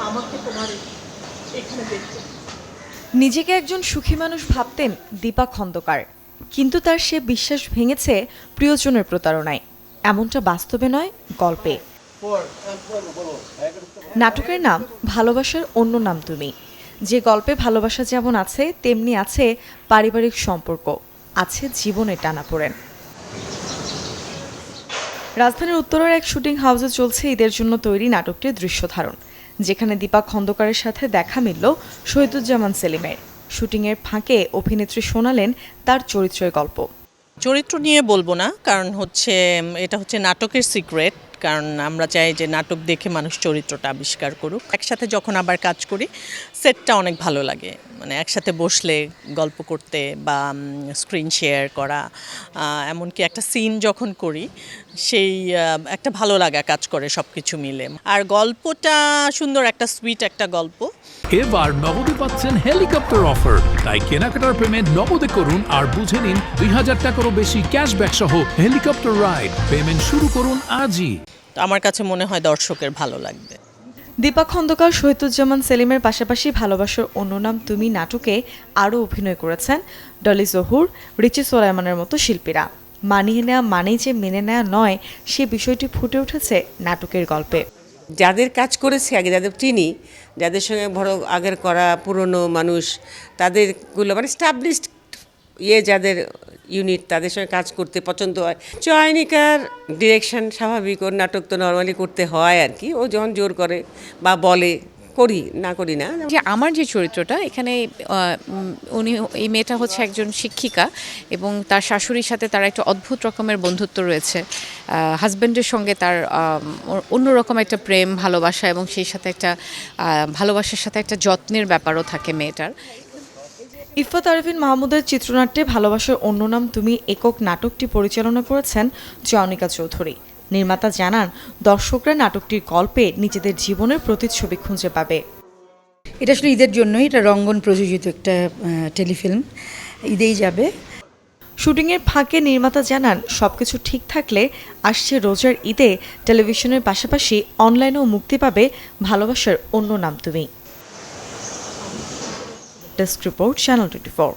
আমাকে তোমার এখানে দেখতে। নিজেকে একজন সুখী মানুষ ভাবতেন দীপা খন্দকার, কিন্তু তার সে বিশ্বাস ভেঙেছে প্রিয়জনের প্রতারণায়। এমনটা বাস্তবে নয়, গল্পে। নাটকের নাম ভালোবাসার অন্য নাম তুমি। যে গল্পে ভালোবাসা যেমন আছে, তেমনি আছে পারিবারিক সম্পর্ক, আছে জীবনের টানাপোড়েন। রাজধানীর উত্তরের এক শুটিং হাউসে চলছে ঈদের জন্য তৈরি নাটকটির দৃশ্য ধারণ, যেখানে দীপা খন্দকারের সাথে দেখা মিলল শহীদুজ্জামান সেলিমের। শুটিংয়ের ফাঁকে অভিনেত্রী শোনালেন তার চরিত্রের গল্প। চরিত্র নিয়ে বলবো না, কারণ এটা হচ্ছে নাটকের সিক্রেট। কারণ আমরা চাই যে নাটক দেখে মানুষ চরিত্রটা আবিষ্কার করুক। একসাথে যখন আবার কাজ করি, সেটটা অনেক ভালো লাগে। মানে একসাথে বসলে গল্প করতে বা স্ক্রিন শেয়ার করা, এমনকি একটা সিন যখন করি, সেই একটা ভালো লাগা কাজ করে সব কিছু মিলে। আর গল্পটা সুন্দর, একটা সুইট একটা গল্প। এবার নগদে পাচ্ছেন হেলিকপ্টার অফার, তাই কেনাকাটার পেমেন্ট নগদে করুন আর বুঝে নিন ২০০০ টাকারও বেশি ক্যাশব্যাক সহ হেলিকপ্টার রাইড। পেমেন্ট শুরু করুন আজই। আমার কাছে মনে হয় দর্শকের ভালো লাগবে। দীপা খন্দকার, শহীদুজ্জামান সেলিমের পাশাপাশি ভালোবাসার অন্য নাম তুমি নাটকে আরও অভিনয় করেছেন ডলি জহুর, রিচি সোলাইমানের মতো শিল্পীরা। মানিয়ে নেওয়া মানেই যে মেনে নেওয়া নয়, সে বিষয়টি ফুটে উঠেছে নাটকের গল্পে। যাদের কাজ করেছে আগে, যাদের চিনি, যাদের সঙ্গে বড় আগের করা পুরনো মানুষ, তাদেরগুলো মানে স্টাবলিশড যাদের ইউনিট, তাদের সঙ্গে কাজ করতে পছন্দ হয়। চয়নিকার ডিরেকশন স্বাভাবিক, ওর নাটক তো নর্মালি করতে হয় আর কি। ও যখন জোর করে বা বলে, করি না করি না। যে আমার যে চরিত্রটা এখানে, এই মেয়েটা হচ্ছে একজন শিক্ষিকা এবং তার শাশুড়ির সাথে তার একটা অদ্ভুত রকমের বন্ধুত্ব রয়েছে। হাজব্যান্ডের সঙ্গে তার অন্যরকম একটা প্রেম ভালোবাসা, এবং সেই সাথে একটা ভালোবাসার সাথে একটা যত্নের ব্যাপারও থাকে মেয়েটার। ইফফাত আরিফিন মাহমুদের চিত্রনাট্যে ভালোবাসার অন্য নাম তুমি একক নাটকটি পরিচালনা করেছেন চয়নিকা চৌধুরী। নির্মাতা জানান, দর্শকরা নাটকটির গল্পে নিজেদের জীবনের প্রতিচ্ছবি খুঁজে পাবে। এটা আসলে ঈদের জন্যই, এটা রঙ্গন প্রযোজিত একটা টেলিফিল্ম, ঈদেই যাবে। শুটিংয়ের ফাঁকে নির্মাতা জানান, সবকিছু ঠিক থাকলে আসছে রোজার ঈদে টেলিভিশনের পাশাপাশি অনলাইনেও মুক্তি পাবে ভালোবাসার অন্য নাম তুমি। Desk report, channel 24।